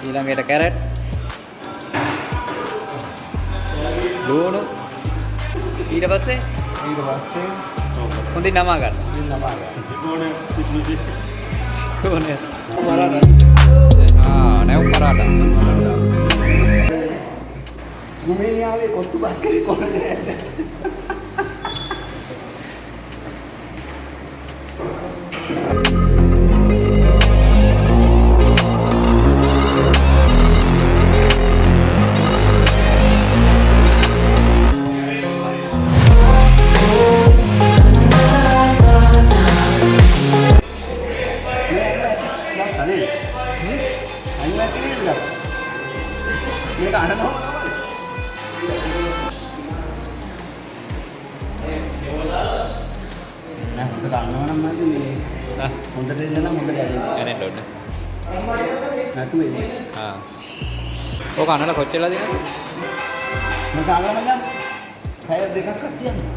ඊළඟට කැරට්. ලුණු. ඊට පස්සේ හොඳින් නමා ගන්න. කොහොනේ? නැව් පරාටා. රුමේනියාවේ කොත්තු බස්කරි කොහොමද නැද්ද? මේක අඬනවා නෑ හොඳට අඬනවා නම් මම මේ හොඳට ඉන්න නම් හොඳට කැරෙන්න ඕනේ. නැතු එන්නේ. ඕක අනලා කොච්චරද දෙනවද? මම කාගම දැන් පැය දෙකක් අත්තියන්නේ.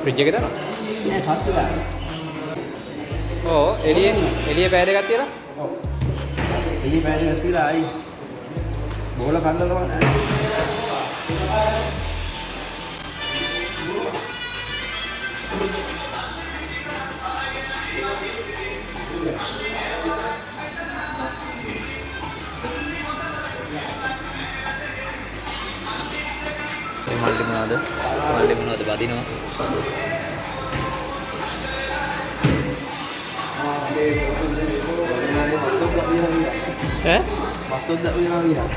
ෆ්‍රිජ් එකේ දානවා? නෑ පස්සේ ඕ එළියේ පැය දෙකක් තියලා? ඔව්. එළියේ පැය දෙකක් තියලා ආයි බෝල කන්නලම නෑ. මල්ලි මොනවද බදිනවා ඈ මත්තොත් දාවිනවා විනා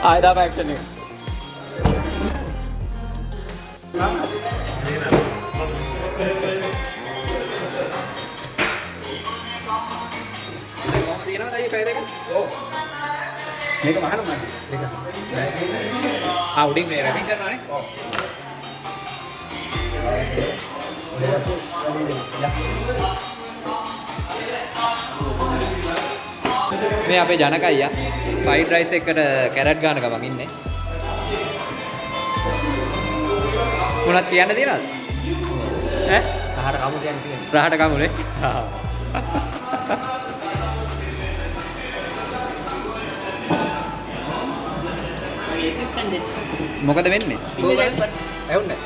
ආයදා ඇක්ෂන් එක මේක මහන උනාද? මේක. උඩින් මේ රැපින් කරනවානේ. ඔව්. මේ අපේ ජනක අයියා ෆ්‍රයිඩ් රයිස් එකට කැරට් ගන්න ගමන් ඉන්නේ. මොනවද කියන්න තියෙනවද? ඈ? රහට කමු කියන්න තියෙනවා. රහට කමුනේ. මොකද වෙන්නේ? ඇහුන්නේ?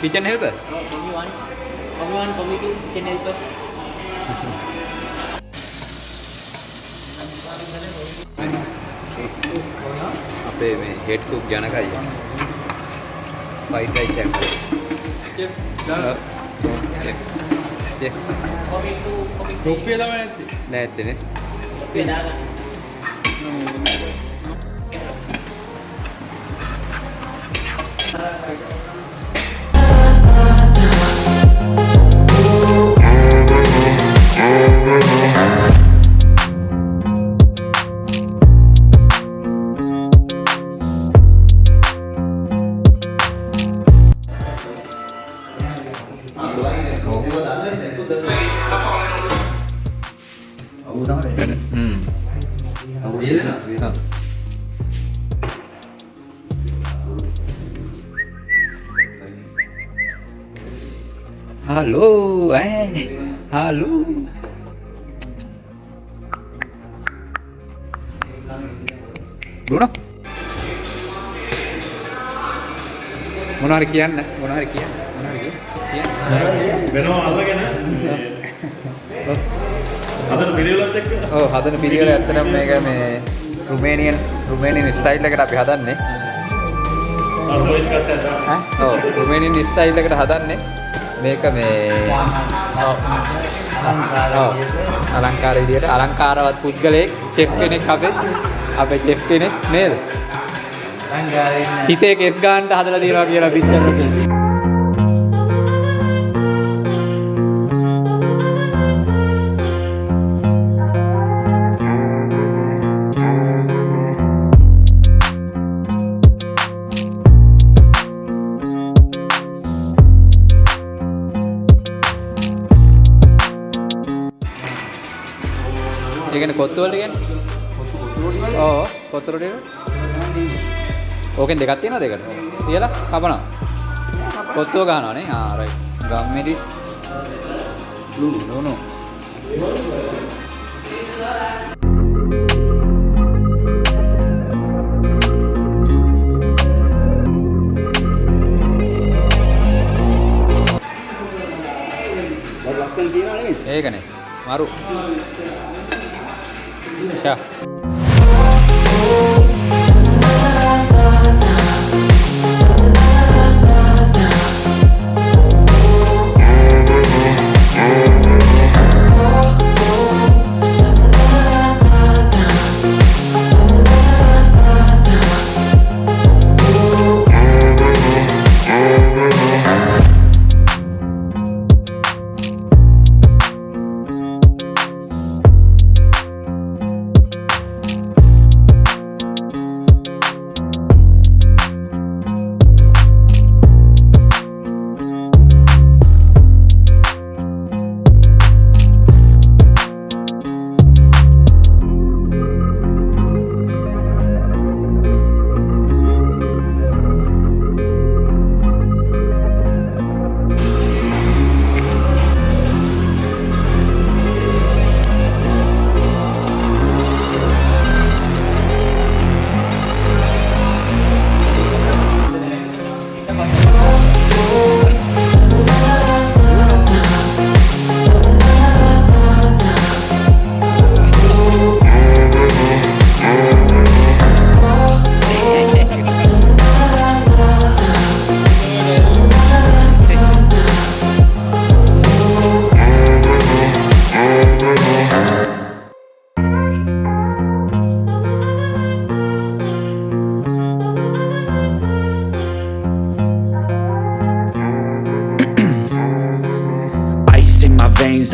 කිචන් හෙල්පර්? Community kitchen helper. අපේ මේ හෙඩ් කුක් ජනකයි. ෆ්‍රයිඩ් රයිස් එක. රුපියල තමයි නැත්තේ. නැත්තේනේ. Pedala. Halo, halo. Bruno? මොනවා හරි කියන්න. වෙනව අල්ලගෙන හදන පිළිවෙලත් එක්ක හදන පිළිවෙල ඇත්තටම මේක මේ රුමේනියන් ස්ටයිල් එකට අපි හදන්නේ. සර්විස් කරලා රුමේනියන් ස්ටයිල් එකට හදන්නේ. මේක මේ අලංකාර විදියට අලංකාරවත් පුද්ගලයෙක් චෙෆ් කෙනෙක් අපේ චෙෆ් කෙනෙක් නේද? හිතේ කෙස් ගන්න හදලා තියනවා කියලා පිටරසේ. ඒ කියන්නේ කොත්තු වලට කියන්නේ? ඔව් කොත්තු රොටි වල. ඕකෙන් දෙකක් තියෙනවද ඒකට? තියලා කපනවා. පොත්තෝ ගහනවානේ. ආ රයිට්. ගම්මිරිස් ලුණු. ලස්සන තියනවා නෙමෙයි. ඒකනේ. මරු. ෂා.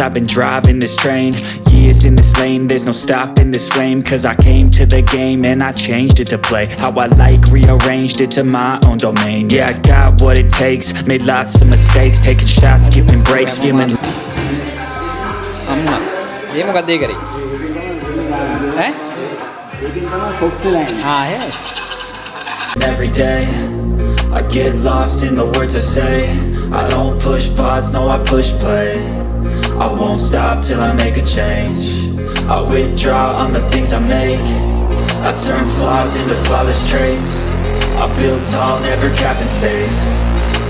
I've been driving this train, years in this lane, there's no stopping this flame. Cause I came to the game and I changed it to play how I like, rearranged it to my own domain. Yeah, I got what it takes, made lots of mistakes, taking shots, skipping breaks, feeling අම්මා. ඒ මොකක්ද ඒ කරේ? ඈ? ඒකෙන් තමයි සොක්ක line. ආ එහෙමයි. every day. I get lost in the words I say. I don't push pause, no I push play. I won't stop till I make a change. I withdraw on the things I make. I turn flaws into flawless traits. I build tall, never capped in space.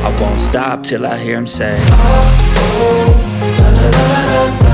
I won't stop till I hear him say, oh, oh, la, la, la, la, la.